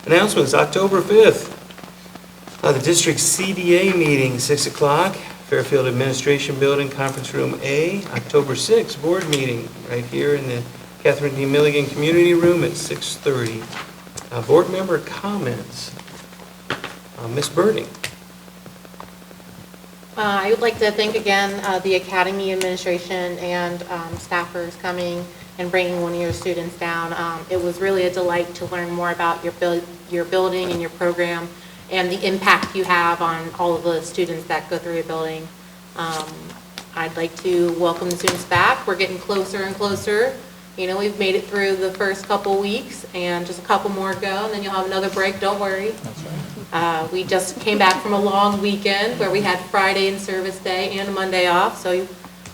Announcements, October 5th, the district CDA meeting, 6 o'clock, Fairfield Administration Building, Conference Room A. October 6th, board meeting, right here in the Catherine D. Milligan Community Room at 6:30. Board member comments. Ms. Birding. I would like to thank again the Academy administration and staffers coming and bringing one of your students down. It was really a delight to learn more about your building and your program and the impact you have on all of the students that go through your building. I'd like to welcome the students back. We're getting closer and closer. You know, we've made it through the first couple weeks and just a couple more go, and then you'll have another break, don't worry. That's right. We just came back from a long weekend where we had Friday and service day and a Monday off, so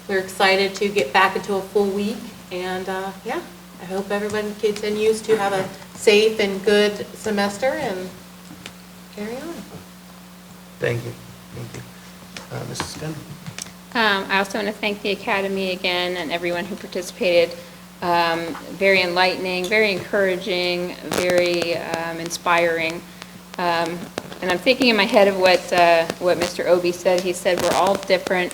we're excited to get back into a full week. And yeah, I hope everybody continues to have a safe and good semester and carry on. Thank you. Thank you. Mrs. Gunn. I also want to thank the Academy again and everyone who participated. Very enlightening, very encouraging, very inspiring. And I'm thinking in my head of what Mr. Obie said. He said we're all different,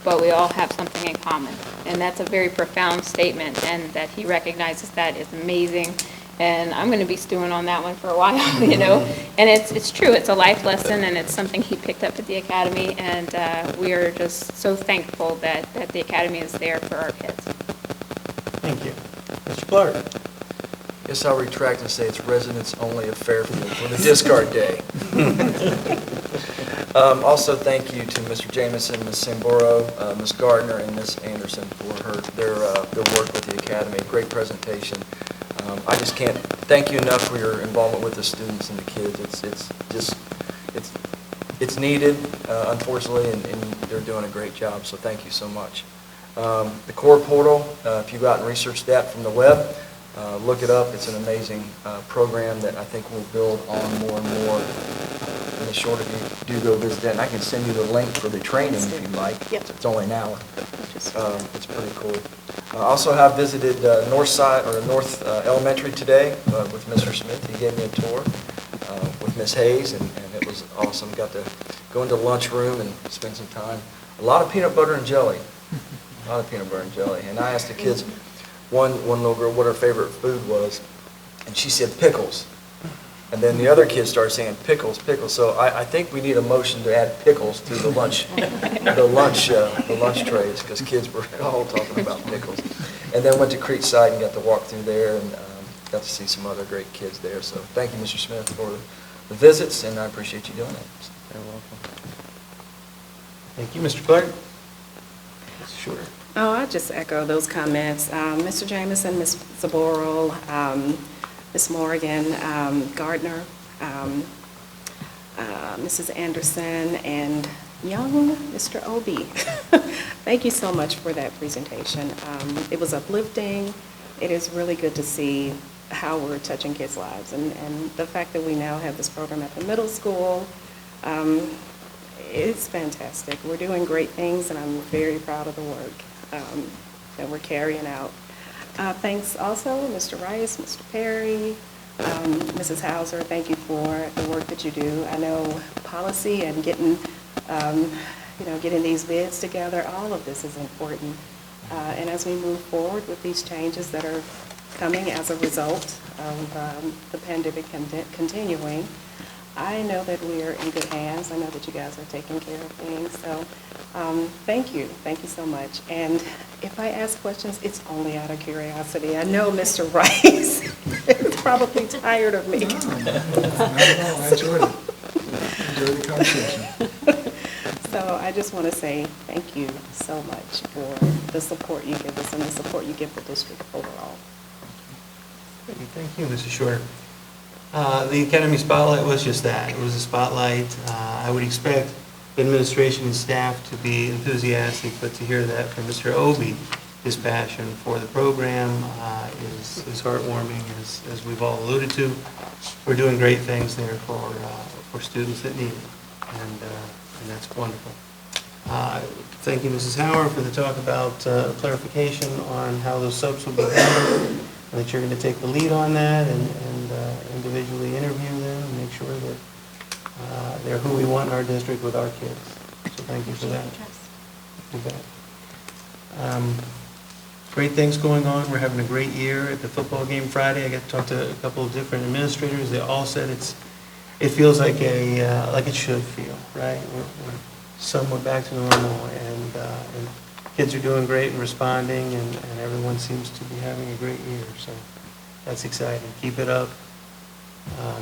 but we all have something in common. And that's a very profound statement, and that he recognizes that is amazing. And I'm going to be stewing on that one for a while, you know. And it's true. It's a life lesson, and it's something he picked up at the Academy. And we are just so thankful that the Academy is there for our kids. Thank you. Mr. Clark. Guess I'll retract and say it's residents only of Fairfield for the discard day. Also, thank you to Mr. Jamison, Ms. Samboro, Ms. Gardner, and Ms. Anderson for their work with the Academy. Great presentation. I just can't thank you enough for your involvement with the students and the kids. It's needed, unfortunately, and they're doing a great job. So thank you so much. The core portal, if you go out and research that from the web, look it up. It's an amazing program that I think will build on more and more. In the short of you do go visit that, and I can send you the link for the training if you'd like. Yep. It's only an hour. It's pretty cool. I also have visited North Elementary today with Mr. Smith. He gave me a tour with Ms. Hayes, and it was awesome. Got to go into the lunchroom and spend some time. A lot of peanut butter and jelly. A lot of peanut butter and jelly. And I asked the kids, one little girl, what her favorite food was, and she said pickles. And then the other kids started saying pickles, pickles. So I think we need a motion to add pickles to the lunch, the lunch trays, because kids were all talking about pickles. And then went to Creekside and got to walk through there and got to see some other great kids there. So thank you, Mr. Smith, for the visits, and I appreciate you doing it. You're welcome. Thank you, Mr. Clark. Mrs. Shorter. Oh, I just echo those comments. Mr. Jamison, Ms. Zaboro, Ms. Morgan, Gardner, Mrs. Anderson, and young Mr. Obie. Thank you so much for that presentation. It was uplifting. It is really good to see how we're touching kids' lives, and the fact that we now have this program at the middle school. It's fantastic. We're doing great things, and I'm very proud of the work that we're carrying out. Thanks also, Mr. Rice, Mr. Perry, Mrs. Hauser. Thank you for the work that you do. I know policy and getting these bids together, all of this is important. And as we move forward with these changes that are coming as a result of the pandemic continuing, I know that we are in good hands. I know that you guys are taking care of things. So thank you. Thank you so much. And if I ask questions, it's only out of curiosity. I know Mr. Rice is probably tired of me. No, I enjoyed it. I enjoyed the conversation. So I just want to say thank you so much for the support you give us and the support you give the district overall. Thank you, Mrs. Shorter. The Academy Spotlight was just that. It was a spotlight. I would expect administration and staff to be enthusiastic, but to hear that from Mr. Obie, his passion for the program is heartwarming, as we've all alluded to. We're doing great things there for students that need it, and that's wonderful. Thank you, Mrs. Howard, for the talk about clarification on how those subs will be handled. I think you're going to take the lead on that and individually interview sure that they're who we want in our district with our kids. So thank you for that. You bet. Great things going on. We're having a great year at the football game Friday. I got to talk to a couple of different administrators. They all said it feels like like it should feel, right? We're somewhat back to normal, and kids are doing great and responding, and everyone seems to be having a great year. So that's exciting. Keep it up.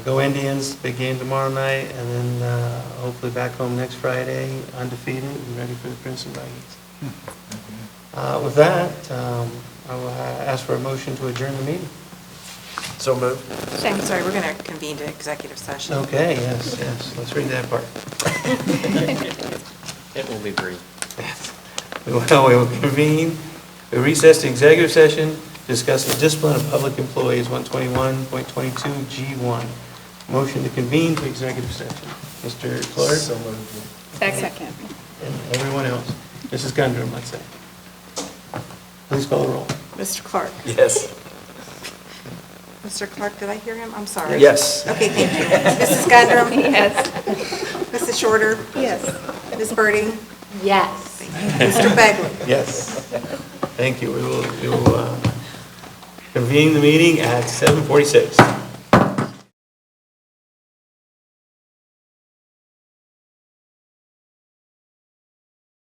Go Indians, big game tomorrow night, and then hopefully back home next Friday, undefeated and ready for the Princeton Vikings. With that, I will ask for a motion to adjourn the meeting. So moved. I'm sorry, we're going to convene to executive session. Okay, yes, let's read that part. It will be brief. We will convene, we recess to executive session, discuss the discipline of public employees, 121.22 G1. Motion to convene to executive session. Mr. Clark? So moved. Second. And everyone else. Mrs. Gundrum, let's say. Please call the roll. Mr. Clark? Yes. Mr. Clark, did I hear him? I'm sorry. Yes. Okay, thank you. Mrs. Gundrum? Yes. Mrs. Shorter? Yes. Ms. Birdie? Yes. Mr. Begley? Yes. Thank you. We will convene the meeting at 7:46.